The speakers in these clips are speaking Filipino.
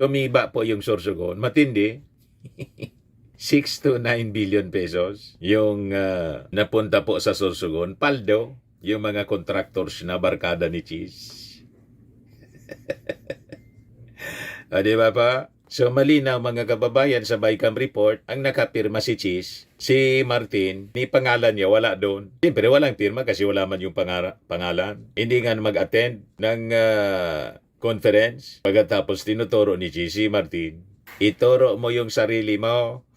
Tumiba po yung Sorsogon. Matindi. 6 to 9 billion pesos yung napunta po sa Sorsogon. Paldo, yung mga contractors na barkada ni Cheese. Di ba pa? So malinaw mga kababayan sa BICAM report, ang nakapirma si Cheese, si Martin, ni pangalan niya wala doon. Siyempre walang pirma kasi wala man yung pangalan. Hindi nga mag-attend ng conference. Pagkatapos tinuturo ni Cheese si Martin, ituro mo yung sarili mo.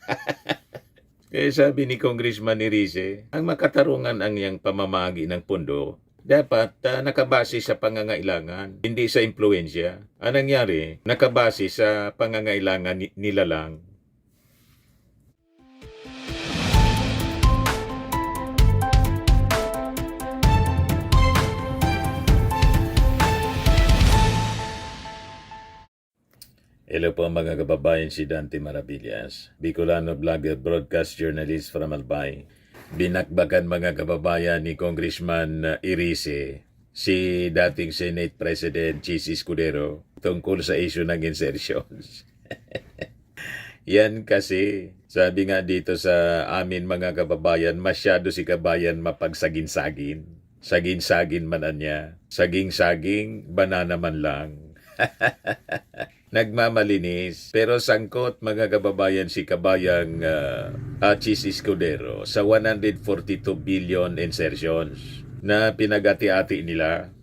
Kaya sabi ni Congressman Irice, ang makatarungan ang iyang pamamagi ng pondo, dapat nakabase sa pangangailangan, hindi sa impluensya. Ang nangyari, nakabase sa pangangailangan nila lang. Hello po mga kababayan, si Dante Maravillas, Bicolano vlogger, broadcast journalist from Albay. Binakbakan mga kababayan ni Congressman Irice, si dating Senate President Cheese Escudero, tungkol sa issue ng insertions. Yan kasi, sabi nga dito sa amin mga kababayan, masyado si kabayan mapagsagin-sagin. Sagin-sagin man niya. Saging-saging, banana man lang. Nagmamalinis, pero sangkot mga kababayan si kabayang Cheese Escudero sa 142 billion insertions na pinagati-ati nila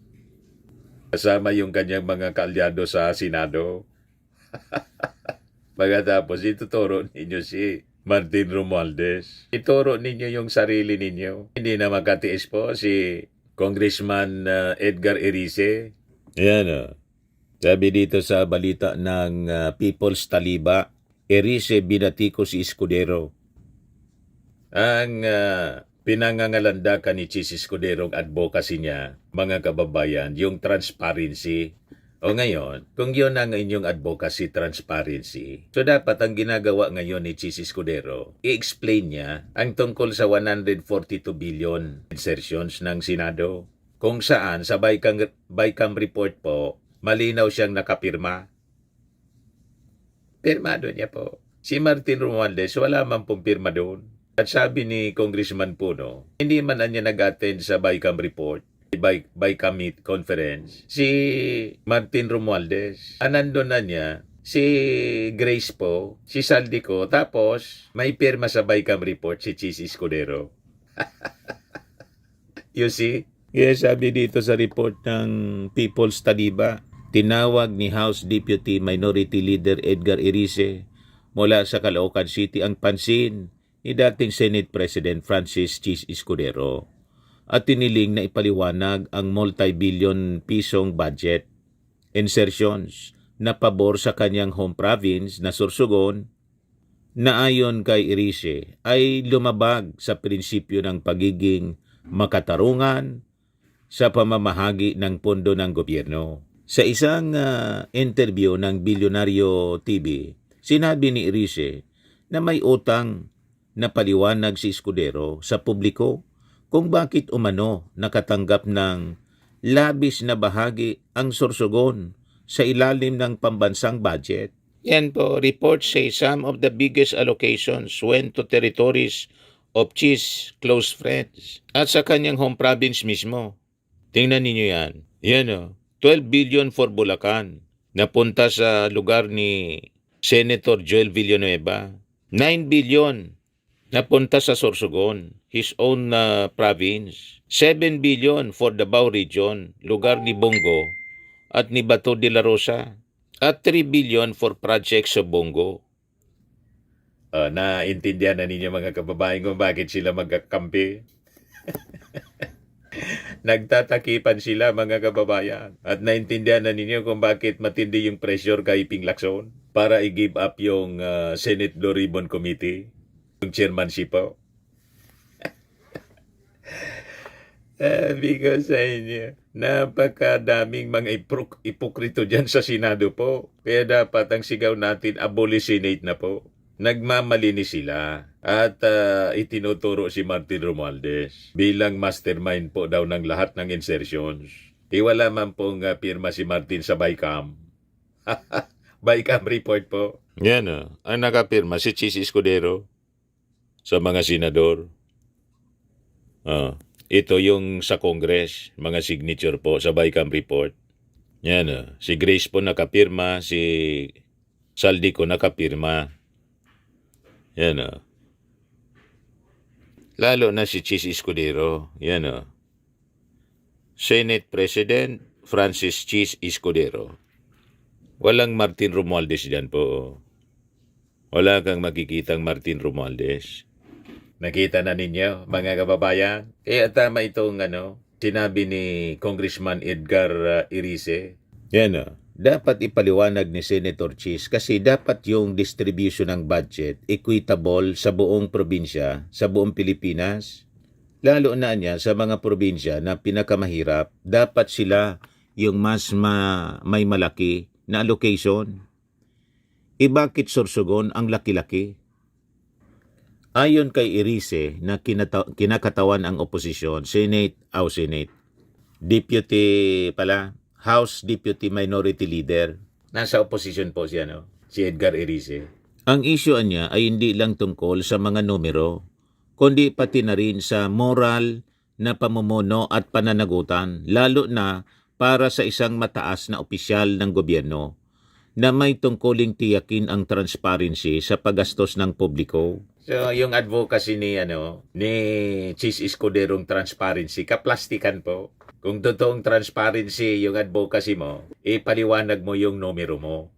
kasama yung kanyang mga kaalyado sa Senado. Pagkatapos ituturo ninyo si Martin Romualdez. Ituro ninyo yung sarili ninyo. Hindi na makatiis po si Congressman Edgar Irice. Yan Sabi dito sa balita ng People's Taliba, Irice binatiko si Escudero. Ang pinangangalandakan ni Cheese Escudero ang advocacy niya, mga kababayan, yung transparency. O ngayon, kung yun ang inyong advocacy, transparency, so dapat ang ginagawa ngayon ni Cheese Escudero, i-explain niya ang tungkol sa 142 billion insertions ng Senado. Kung saan, sa BICAM report po, malinaw siyang nakapirma. Pirmado niya po. Si Martin Romualdez, wala man pong pirma doon. At sabi ni Congressman Puno, hindi man niya nag-attend sa BICAM report, BICAM conference, si Martin Romualdez. Nandun na niya, si Grace po, si Saldico, tapos may pirma sa BICAM report si Cheese Escudero. You see? Yes, sabi dito sa report ng People's Taliba, tinawag ni House Deputy Minority Leader Edgar Irice mula sa Caloocan City ang pansin ni dating Senate President Francis Cheese Escudero at tiniling na ipaliwanag ang multi-billion pisong budget insertions na pabor sa kanyang home province na Sorsogon na ayon kay Irice ay lumabag sa prinsipyo ng pagiging makatarungan sa pamamahagi ng pondo ng gobyerno. Sa isang interview ng Bilyonaryo TV, sinabi ni Irice na may utang na paliwanag si Escudero sa publiko kung bakit umano nakatanggap ng labis na bahagi ang Sorsogon sa ilalim ng pambansang budget. Yan po, reports say some of the biggest allocations went to territories of Cheese close friends at sa kanyang home province mismo. Tingnan ninyo yan. Yan 12 billion for Bulacan. Napunta sa lugar ni Senator Joel Villanueva. 9 billion. Napunta sa Sorsogon, his own province. 7 billion for Davao Region, lugar ni Bongo at ni Bato de la Rosa. At 3 billion for projects sa Bongo. Naintindihan na ninyo mga kababayan kung bakit sila magkakampi? Nagtatakipan sila mga kababayan at naintindihan na ninyo kung bakit matindi yung pressure kay Ping Lacson para i-give up yung Senate Blue Ribbon Committee, yung chairmanship po. Because sa inyo, napakadaming mga ipokrito dyan sa Senado po. Kaya dapat ang sigaw natin, abolish Senate na po. Nagmamalinis sila at itinuturo si Martin Romualdez bilang mastermind po daw ng lahat ng insertions. Wala man pong pirma si Martin sa BICAM. Bycam report po. Yan ang nakapirma si Chis Escudero sa mga senador. Ito yung sa Congress, mga signature po sa Bycam report. Yan si Grace po nakapirma, si Saldico nakapirma. Yan lalo na si Chis Escudero. Yan Senate President Francis Chis Escudero. Walang Martin Romualdez dyan po. Wala kang makikitang Martin Romualdez. Nakita na ninyo, mga kababayan? Kaya tama itong sinabi ni Congressman Edgar Irice. Yan dapat ipaliwanag ni Senator Chis kasi dapat yung distribution ng budget equitable sa buong probinsya, sa buong Pilipinas. Lalo na niya sa mga probinsya na pinakamahirap, dapat sila yung mas may malaki na allocation. Bakit Sorsogon ang laki-laki? Ayon kay Irice na kinakatawan ang oposisyon, Senate, Deputy pala, House Deputy Minority Leader. Nasa opposition po siya, si Edgar Irice. Ang issue niya ay hindi lang tungkol sa mga numero, kundi pati na rin sa moral na pamumuno at pananagutan, lalo na para sa isang mataas na opisyal ng gobyerno na may tungkuling tiyakin ang transparency sa paggastos ng publiko. So, yung advocacy ni Chis Escuderong transparency, kaplastikan po. Kung totoong transparency yung advocacy mo, ipaliwanag mo yung numero mo.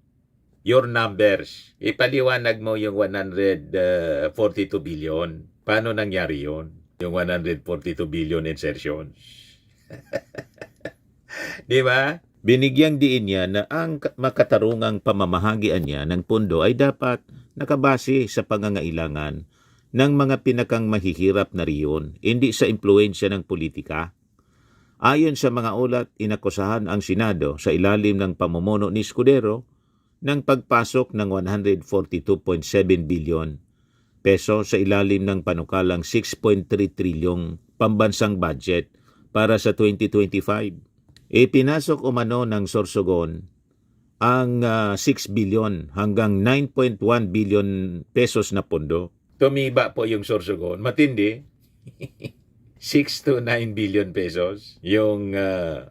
Your numbers. Ipaliwanag mo yung 142 billion. Paano nangyari yun? Yung 142 billion insertions. Di ba? Binigyang diin niya na ang makatarungang pamamahagian niya ng pondo ay dapat nakabase sa pangangailangan ng mga pinakang mahihirap na riyon, hindi sa impluensya ng politika. Ayon sa mga ulat, inakusahan ang Senado sa ilalim ng pamumuno ni Escudero ng pagpasok ng 142.7 billion peso sa ilalim ng panukalang 6.3 trilyong pambansang budget para sa 2025. Pinasok umano ng Sorsogon ang 6 billion hanggang 9.1 billion pesos na pondo. Tumiba po yung Sorsogon. Matindi. 6 to 9 billion pesos yung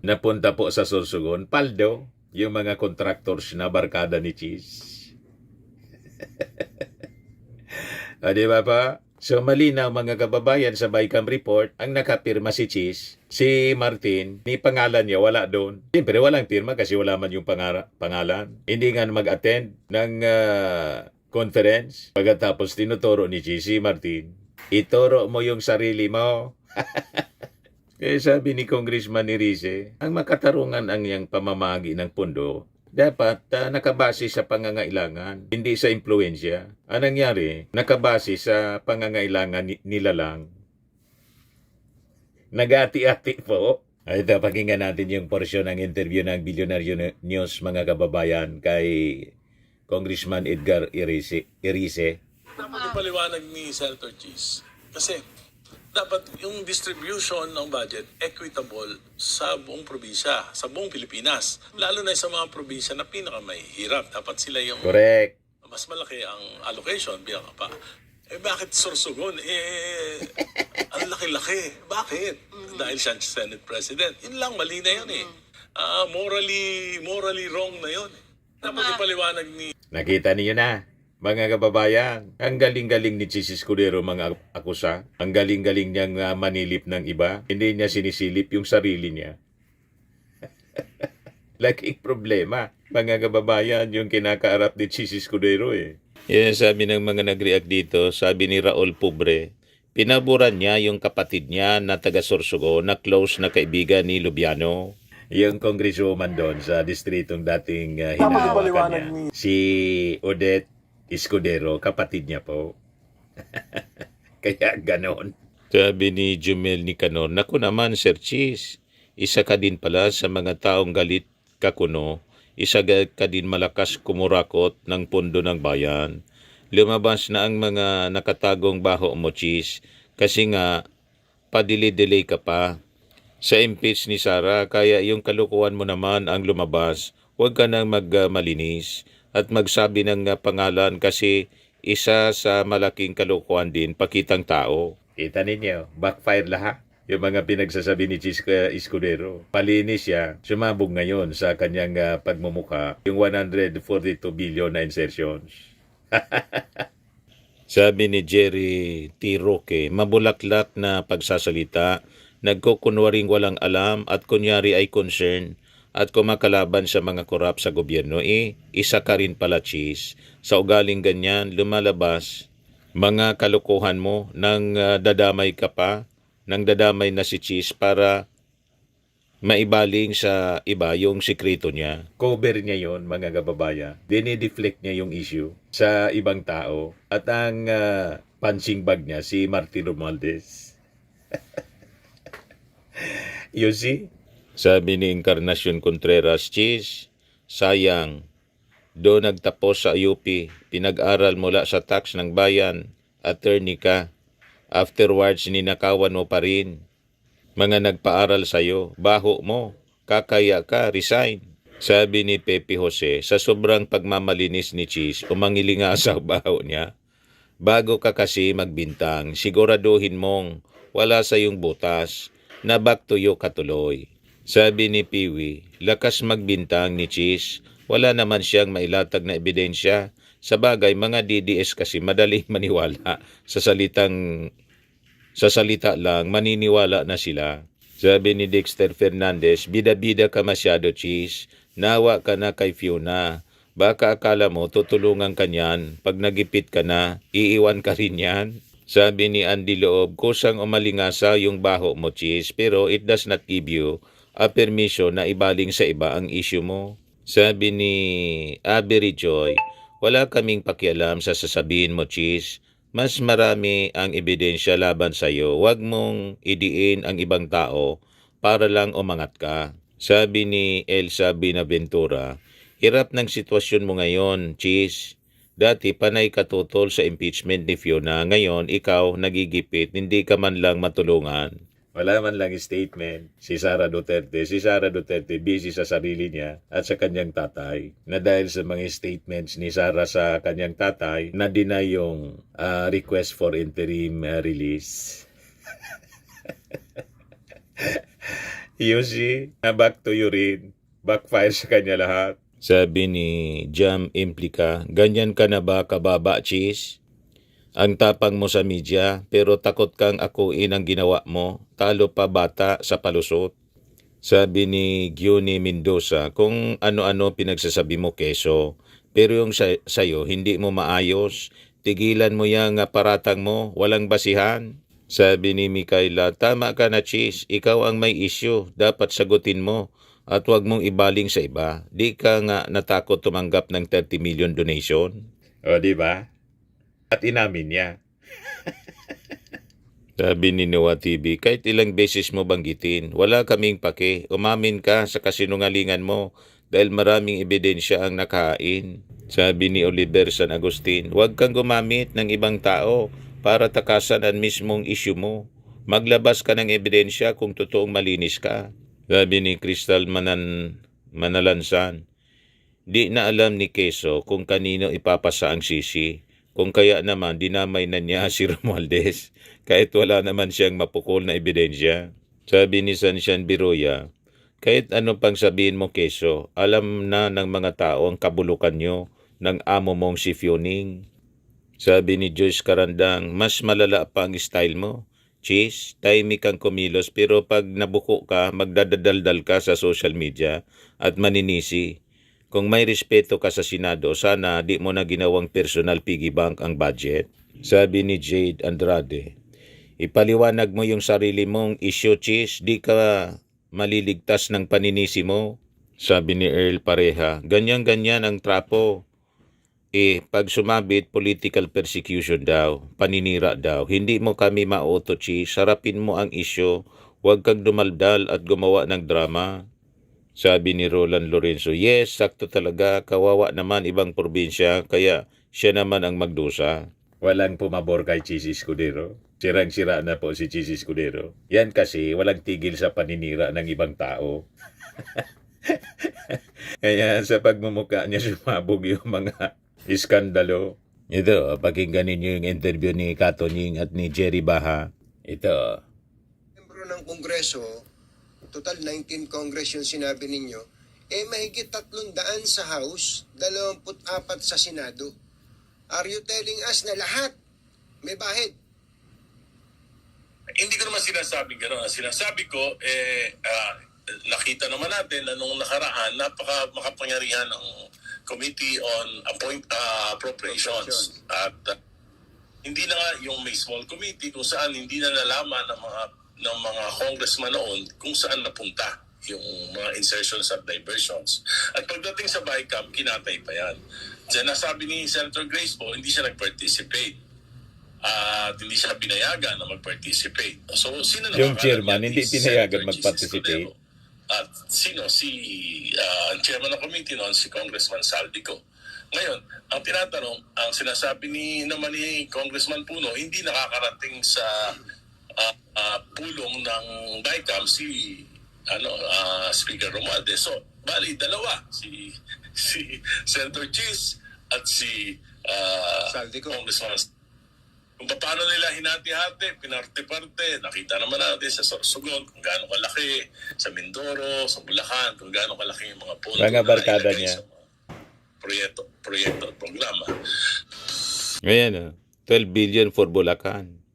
napunta po sa Sorsogon. Paldo, yung mga contractors na barkada ni Chis. Di ba pa? So malinaw mga kababayan sa Bycam report, ang nakapirma si Chis, si Martin, ni pangalan niya wala doon. Siyempre walang pirma kasi wala man yung pangalan. Hindi nga mag-attend ng conference. Pagkatapos tinuturo ni Chis si Martin, ituro mo yung sarili mo. Kaya sabi ni Congressman Irice, ang makatarungan ang iyang pamamagi ng pondo, dapat nakabase sa pangangailangan, hindi sa impluensya. Ang nangyari, nakabase sa pangangailangan nila lang. Nag-ati-ati po. Ito, pakinggan natin yung porsyon ng interview ng Billionaire News, mga kababayan, kay Congressman Edgar Irice. Dapat ipaliwanag ni Senator Chis. Kasi dapat yung distribution ng budget equitable sa buong probinsya, sa buong Pilipinas. Lalo na sa mga probinsya na pinakamahihirap. Dapat sila yung Correct. mas malaki ang allocation bilang pa. Bakit Sorsogon? Ang laki-laki. Bakit? Dahil siya Senate President. Yun lang, mali na yun eh. Morally wrong na yun. Dapat ipaliwanag ni... Nakita niyo na, mga kababayan, ang galing-galing ni Chis Escudero mga akusa. Ang galing-galing niyang manilip ng iba. Hindi niya sinisilip yung sarili niya. Laking problema, mga kababayan, yung kinakaarap ni Chis Escudero eh. Yan sabi ng mga nag-react dito, sabi ni Raul Pobre, pinaboran niya yung kapatid niya na taga Sorsogon na close na kaibigan ni Lubiano. Yung congresswoman doon sa distritong dating hinahawakan niya. Si Odette Escudero, kapatid niya po. Kaya ganon. Sabi ni Jumel Nicanor, naku naman Sir Chis, isa ka din pala sa mga taong galit kakuno, isa ka din malakas kumurakot ng pondo ng bayan. Lumabas na ang mga nakatagong baho mo Chis, kasi nga padili-delay ka pa sa impeach ni Sara, kaya yung kalukuhan mo naman ang lumabas. Huwag ka nang magmalinis. at magsabi ng pangalan kasi isa sa malaking kalokohan din pakitang tao. Kita ninyo, backfire lahat. Yung mga pinagsasabi ni Chisca Escudero. Palinis siya, sumabog ngayon sa kanyang pagmumuka yung 142 billion na insertions. Sabi ni Jerry T. Roque, mabulaklak na pagsasalita, nagkukunwaring walang alam at kunyari ay concern at kumakalaban sa mga korap sa gobyerno. Isa ka rin pala, Chis. Sa ugaling ganyan, lumalabas mga kalokohan mo nang dadamay ka pa, nang dadamay na si Chis para maibaling sa iba yung sikreto niya. Cover niya yon mga kababayan. Dinideflect niya yung issue sa ibang tao. At ang punching bag niya, si Martin Romualdez. You see? Sabi ni Encarnacion Contreras, Chis, sayang, doon nagtapos sa UP, pinag-aral mula sa tax ng bayan, attorney ka. Afterwards, ninakawan mo pa rin. Mga nagpaaral sa'yo, baho mo, kakaya ka, resign. Sabi ni Pepe Jose, sa sobrang pagmamalinis ni Chis, umangili nga sa baho niya. Bago ka kasi magbintang, siguraduhin mong wala sa iyong butas, na back to you katuloy. Sabi ni Piwi, lakas magbintang ni Chis, wala naman siyang mailatag na ebidensya. Sa bagay, mga DDS kasi madaling maniwala sa salita lang, maniniwala na sila. Sabi ni Dexter Fernandez, bida-bida ka masyado, Chis. Nawa ka na kay Fiona. Baka akala mo tutulungan ka niyan. Pag nagipit ka na, iiwan ka rin yan. Sabi ni Andy Loob, kusang umalingasa yung baho mo, Chis, pero it does not give you a permission na ibaling sa iba ang issue mo. Sabi ni Avery Joy, wala kaming pakialam sa sasabihin mo, Chis. Mas marami ang ebidensya laban sa iyo. Huwag mong idiin ang ibang tao para lang umangat ka. Sabi ni Elsa Binaventura, hirap ng sitwasyon mo ngayon, Chis. Dati panay katutol sa impeachment ni Fiona. Ngayon, ikaw nagigipit, hindi ka man lang matulungan. Wala man lang statement si Sara Duterte. Si Sara Duterte busy sa sarili niya at sa kanyang tatay. Na dahil sa mga statements ni Sara sa kanyang tatay, na-deny yung request for interim release. You see, back to you rin. Backfire sa kanya lahat. Sabi ni Jam Implica, ganyan ka na ba kababa, Chis? Ang tapang mo sa media, pero takot kang akuin ang ginawa mo, talo pa bata sa palusot. Sabi ni Giuni Mendoza, kung ano-ano pinagsasabi mo keso, pero yung sayo hindi mo maayos, tigilan mo yung paratang mo, walang basihan. Sabi ni Mikaela, tama ka na, Chis, ikaw ang may issue, dapat sagutin mo at huwag mong ibaling sa iba. Di ka nga natakot tumanggap ng 30 million donation. O, di ba? At inamin niya. Sabi ni Noah TV, kahit ilang beses mo banggitin, wala kaming pake. Umamin ka sa kasinungalingan mo dahil maraming ebidensya ang nakahain. Sabi ni Oliver San Agustin, huwag kang gumamit ng ibang tao para takasan ang mismong issue mo. Maglabas ka ng ebidensya kung totoong malinis ka. Sabi ni Crystal Manalansan, di na alam ni Keso kung kanino ipapasa ang sisi. Kung kaya naman, dinamay na niya si Romualdez kahit wala naman siyang mapukol na ebidensya. Sabi ni Sanshan Biroya, kahit ano pang sabihin mo, Keso, alam na ng mga tao ang kabulukan nyo ng amo mong si Fioning. Sabi ni Joyce Karandang, mas malala pa ang style mo. Chis, tahimik kang kumilos pero pag nabuko ka, magdadaldal ka sa social media at maninisi. Kung may respeto ka sa Senado, sana di mo na ginawang personal piggy bank ang budget. Sabi ni Jade Andrade, ipaliwanag mo yung sarili mong issue, Chis, di ka maliligtas ng paninisi mo. Sabi ni Earl Pareha, ganyan-ganyan ang trapo. Pag sumabit, political persecution daw, paninira daw. Hindi mo kami mauto, Chis, sarapin mo ang issue, huwag kang dumaldal at gumawa ng drama. Sabi ni Roland Lorenzo, yes, sakto talaga, kawawa naman ibang probinsya, kaya siya naman ang magdusa. Walang pumabor kay Chis Escudero. Sirang-sira na po si Chis Escudero. Yan kasi walang tigil sa paninira ng ibang tao. Kaya sa pagmumukha niya sumabog yung mga iskandalo. Ito, pakinggan ninyo yung interview ni Katoning at ni Jerry Baha. Ito. Membro ng Kongreso, total 19 Congress yung sinabi ninyo, mahigit 300 sa House, 24 sa Senado. Are you telling us na lahat may bahid? Hindi ko naman sinasabing gano'n. Ang sinasabi ko, nakita naman natin na nung nakaraan, makapangyarihan ng Committee on Appropriations. At hindi na nga yung may small committee kung saan hindi na nalaman ng mga congressman noon kung saan napunta yung mga insertions at diversions. At pagdating sa BICAM, kinatay pa yan. Diyan nasabi ni Senator Grace po, hindi siya nag-participate. At hindi siya pinayagan na mag-participate. So, sino Yung nakakaalam chairman, yan? hindi Si pinayagan Senator mag-participate. Jesus Cordero. At sino? Ang chairman ng committee noon, si Congressman Saldico. Ngayon, ang tinatanong, ang sinasabi naman ni Congressman Puno, hindi nakakarating sa pulong ng BICAM si Speaker Romualdez. So, bali, dalawa. Si Senator Cheese at si Saldico. Congressman. Kung paano nila hinati-hati, pinarte-parte, nakita naman natin sa Sorsogon kung gaano kalaki, sa Mindoro, sa Bulacan, kung gaano kalaki yung mga pondo Mga barkada nailagay niya. sa mga proyekto at programa. Ngayon, 12 billion for Bulacan.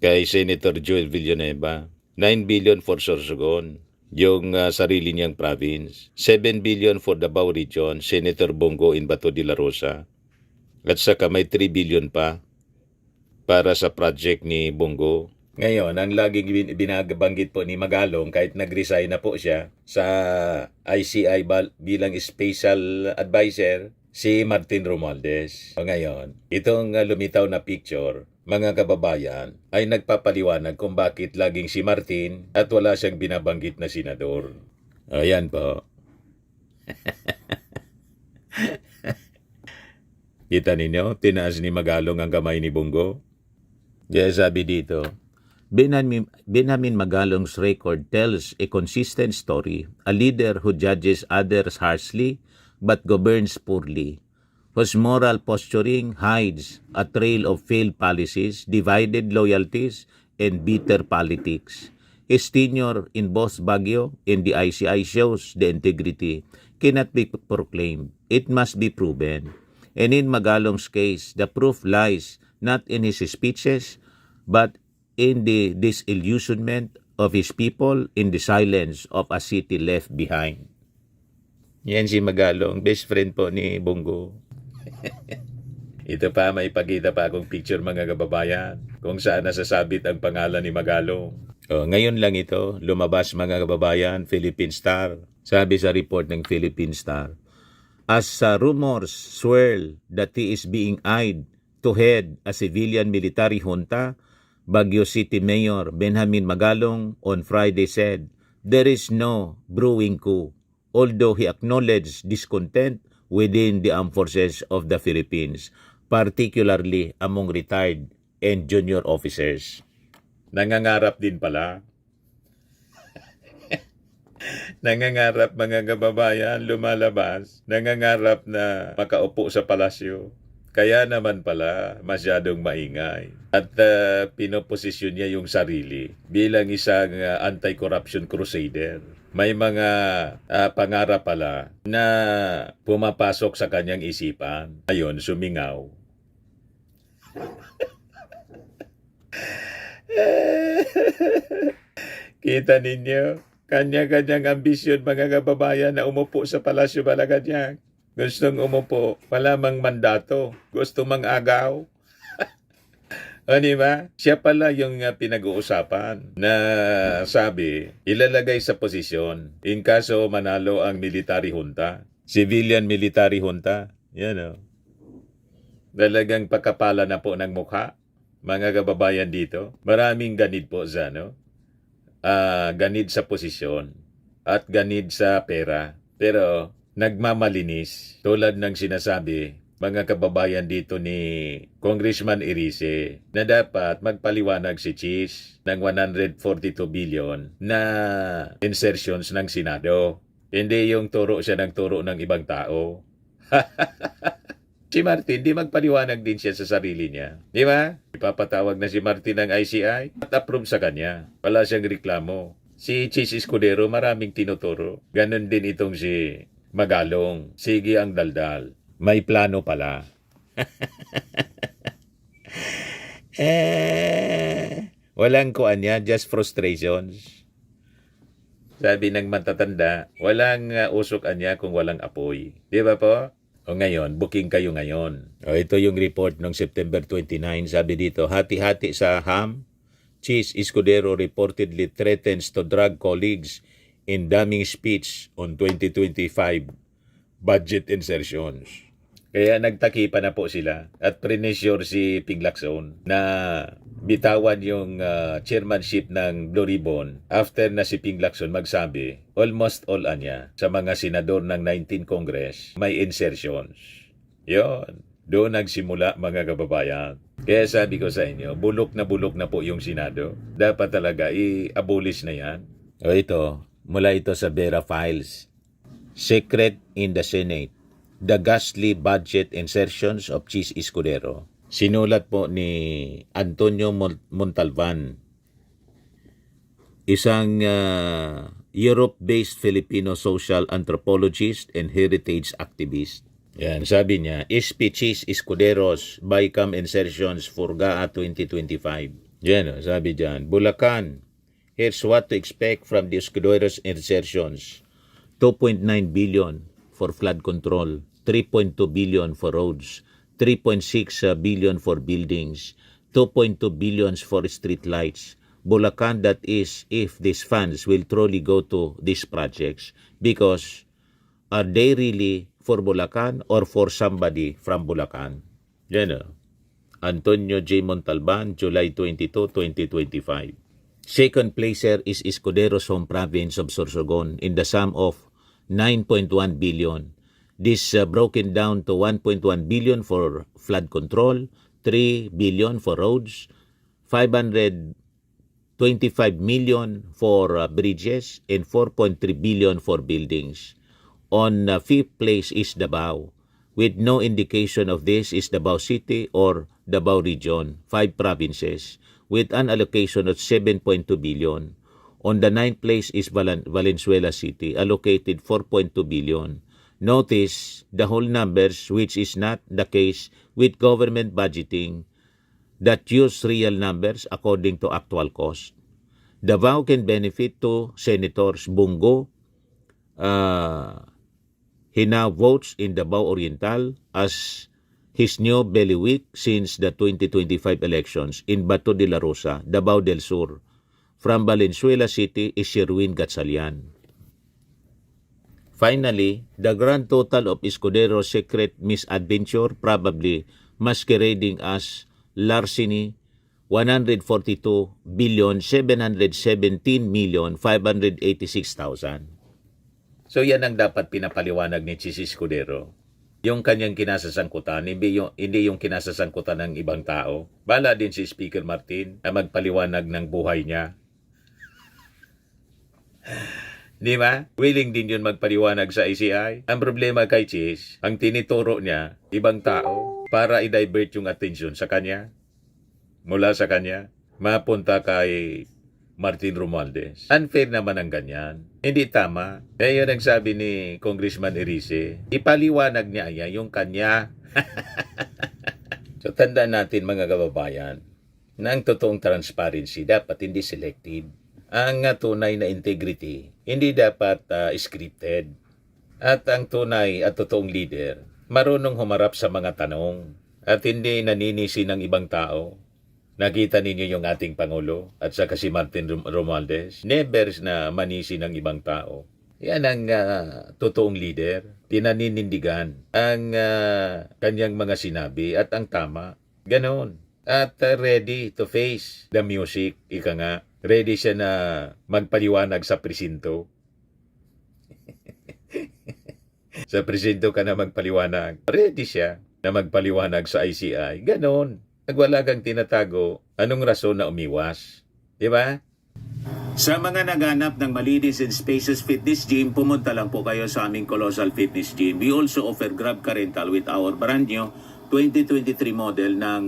Kay Senator Joel Villanueva. 9 billion for Sorsogon, yung sarili niyang province. 7 billion for Davao Region, Senator Bongo in Bato de la Rosa. At saka may 3 billion pa para sa project ni Bongo. Ngayon, ang laging binabanggit po ni Magalong kahit nag-resign na po siya sa ICI bilang special advisor, si Martin Romualdez. O ngayon, itong lumitaw na picture, mga kababayan, ay nagpapaliwanag kung bakit laging si Martin at wala siyang binabanggit na senador. Ayan po. Kita ninyo, tinaas ni Magalong ang kamay ni Bongo. Kaya sabi dito, Benjamin Magalong's record tells a consistent story, a leader who judges others harshly but governs poorly, whose moral posturing hides a trail of failed policies, divided loyalties, and bitter politics. His tenure in both Baguio and the ICI shows the integrity cannot be proclaimed. It must be proven. And in Magalong's case, the proof lies not in his speeches, but in the disillusionment of his people, in the silence of a city left behind. Yan si Magalong, best friend po ni Bongo. Ito pa, may pagkita pa akong picture mga kababayan kung saan nasasabit ang pangalan ni Magalong. Ngayon lang ito, lumabas mga kababayan, Philippine Star. Sabi sa report ng Philippine Star, as rumors swirl that he is being eyed to head a civilian military junta, Baguio City Mayor Benjamin Magalong on Friday said, there is no brewing coup, although he acknowledged discontent within the armed forces of the Philippines, particularly among retired and junior officers. Nangangarap din pala. Nangangarap mga kababayan, lumalabas. Nangangarap na makaupo sa palasyo. Kaya naman pala masyadong maingay. At pinoposisyon niya yung sarili bilang isang anti-corruption crusader. May mga pangarap pala na pumapasok sa kanyang isipan. Ayun, sumingaw. Kita ninyo, kanya-kanyang ambisyon mga kababayan na umupo sa Palasyo Malacanang. Gustong umupo, malamang mandato, gusto mang-agaw. O diba? Siya pala yung pinag-uusapan na sabi, ilalagay sa posisyon in kaso manalo ang military junta. Civilian military junta. Yan o. Talagang pakapala na po ng mukha, mga kababayan dito. Maraming ganid po sa ganid sa posisyon at ganid sa pera. Pero nagmamalinis tulad ng sinasabi mga kababayan dito ni Congressman Erice na dapat magpaliwanag si Cheese ng 142 billion na insertions ng Senado. Hindi yung turo siya ng turo ng ibang tao. Si Martin, di magpaliwanag din siya sa sarili niya. Di ba? Ipapatawag na si Martin ng ICI at approve sa kanya. Wala siyang reklamo. Si Chis Escudero maraming tinuturo. Ganon din itong si Magalong. Sige ang daldal. May plano pala. Walang kuan niya, just frustrations. Sabi ng matatanda, walang usok niya kung walang apoy. Di ba po? O ngayon, booking kayo ngayon. O ito yung report ng September 29. Sabi dito, hati-hati sa ham. Chis Escudero reportedly threatens to drag colleagues in damning speech on 2025 budget insertions. Kaya nagtakipan na po sila at pressure si Ping Lacson na bitawan yung chairmanship ng Blue Ribbon after na si Ping Lacson magsabi almost all anya sa mga senador ng 19 Congress may insertions. Yon, doon nagsimula mga kababayan. Kaya sabi ko sa inyo, bulok na po yung Senado. Dapat talaga i-abolish na yan. O ito, mula ito sa Vera Files. Secret in the Senate. The ghastly budget insertions of Chis Escudero. Sinulat po ni Antonio Montalban, isang Europe-based Filipino social anthropologist and heritage activist. Yan, sabi niya, SP Chis Escudero's BICAM insertions for GAA 2025. Yan, sabi diyan, Bulacan, here's what to expect from the Escudero's insertions. 2.9 billion for flood control. 3.2 billion for roads, 3.6 billion for buildings, 2.2 billions for street lights. Bulacan, that is, if these funds will truly go to these projects, because are they really for Bulacan or for somebody from Bulacan? Yan o. Antonio J. Montalban, July 22, 2025. Second placer is Escudero's home province of Sorsogon in the sum of 9.1 billion. This broken down to 1.1 billion for flood control, 3 billion for roads, 525 million for bridges, and 4.3 billion for buildings. On fifth place is Davao. With no indication of this is Davao City or Davao Region, 5 provinces, with an allocation of 7.2 billion. On the ninth place is Valenzuela City, allocated 4.2 billion. Notice the whole numbers, which is not the case with government budgeting that use real numbers according to actual cost. Davao can benefit to Senators Bungo. He now votes in Davao Oriental as his new bailiwick since the 2025 elections in Bato de la Rosa, Davao del Sur. From Valenzuela City is Sherwin Gatchalian. Finally, the grand total of Escudero's secret misadventure, probably masquerading as larceny, 142,717,586,000. So yan ang dapat pinapaliwanag ni Chis Escudero. Yung kanyang kinasasangkutan, hindi yung kinasasangkutan ng ibang tao. Bala din si Speaker Martin na magpaliwanag ng buhay niya. Di ba? Willing din yun magpaliwanag sa ICI. Ang problema kay Chis, ang tinituro niya, ibang tao, para i-divert yung atensyon sa kanya, mula sa kanya, mapunta kay Martin Romualdez. Unfair naman ang ganyan. Hindi tama. Kaya yun ang sabi ni Congressman Erice, ipaliwanag niya yung kanya. So tandaan natin mga kababayan, na ang totoong transparency dapat hindi selective. Ang tunay na integrity, hindi dapat scripted. At ang tunay at totoong leader, marunong humarap sa mga tanong at hindi naninisi ng ibang tao. Nakita ninyo yung ating Pangulo at saka si Martin Romualdez, never na manisi ng ibang tao. Yan ang totoong leader, pinaninindigan ang kanyang mga sinabi at ang tama. Ganon. At ready to face the music, ika nga. Ready siya na magpaliwanag sa presinto. Sa presinto ka na magpaliwanag. Ready siya na magpaliwanag sa ICI. Ganon. Nagwala kang tinatago, anong rason na umiwas? Di ba? Sa mga naghanap ng malinis and spacious fitness gym, pumunta lang po kayo sa aming Colossal Fitness Gym. We also offer Grab Car Rental with our brand new 2023 model ng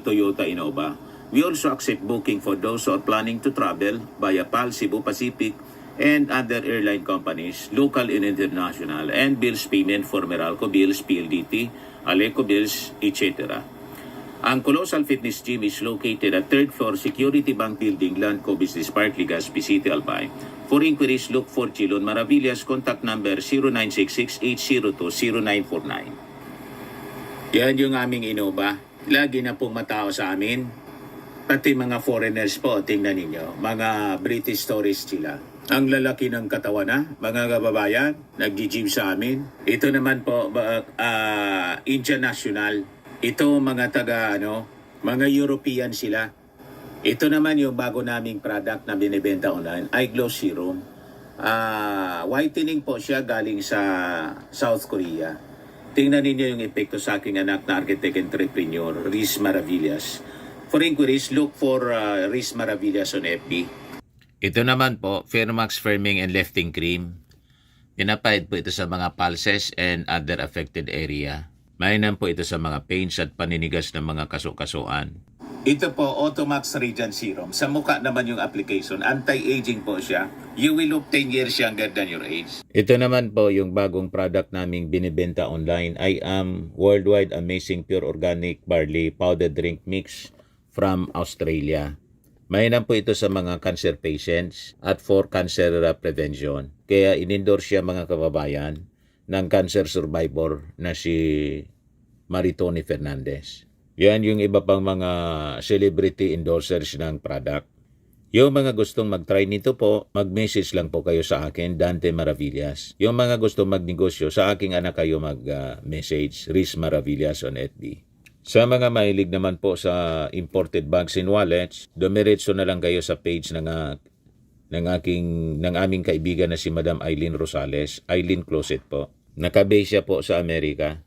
Toyota Innova. We also accept booking for those who are planning to travel via PAL, Cebu Pacific, and other airline companies, local and international, and bills payment for Meralco Bills, PLDT, Aleco Bills, etc. Ang Colossal Fitness Gym is located at 3rd floor Security Bank Building, Landco Business Park, Legazpi City, Albay. For inquiries, look for Chilon Maravillas. Contact number 0966-802-0949. Yan yung aming Innova. Lagi na pong matao sa amin. Pati mga foreigners po, tingnan ninyo. Mga British tourists sila. Ang lalaki ng katawan na, mga kababayan, nag-gym sa amin. Ito naman po, Indian National. Ito mga mga European sila. Ito naman yung bago naming product na binibenta online, Eye Glow Serum. Whitening po siya galing sa South Korea. Tingnan ninyo yung epekto sa aking anak na architect entrepreneur, Riz Maravillas. For inquiries, look for Riz Maravillas on FB. Ito naman po, Fairmax Firming and Lifting Cream. Pinapahid po ito sa mga pulses and other affected area. Mainam po ito sa mga pains at paninigas ng mga kaso-kasuan. Ito po, Automax Radiant Serum. Sa mukha naman yung application. Anti-aging po siya. You will look 10 years younger than your age. Ito naman po yung bagong product naming binibenta online. I am Worldwide Amazing Pure Organic Barley Powder Drink Mix from Australia. Mainam po ito sa mga cancer patients at for cancer prevention. Kaya in-endorse siya mga kababayan ng cancer survivor na si Maritoni Fernandez. Yan yung iba pang mga celebrity endorsers ng product. Yung mga gustong mag-try nito po, mag-message lang po kayo sa akin, Dante Maravillas. Yung mga gustong magnegosyo, sa aking anak kayo mag-message, Riz Maravillas on FB. Sa mga mahilig naman po sa imported bags and wallets, dumiretso na lang kayo sa page ng aming kaibigan na si Madam Eileen Rosales, Eileen Closet po. Nakabase siya po sa Amerika.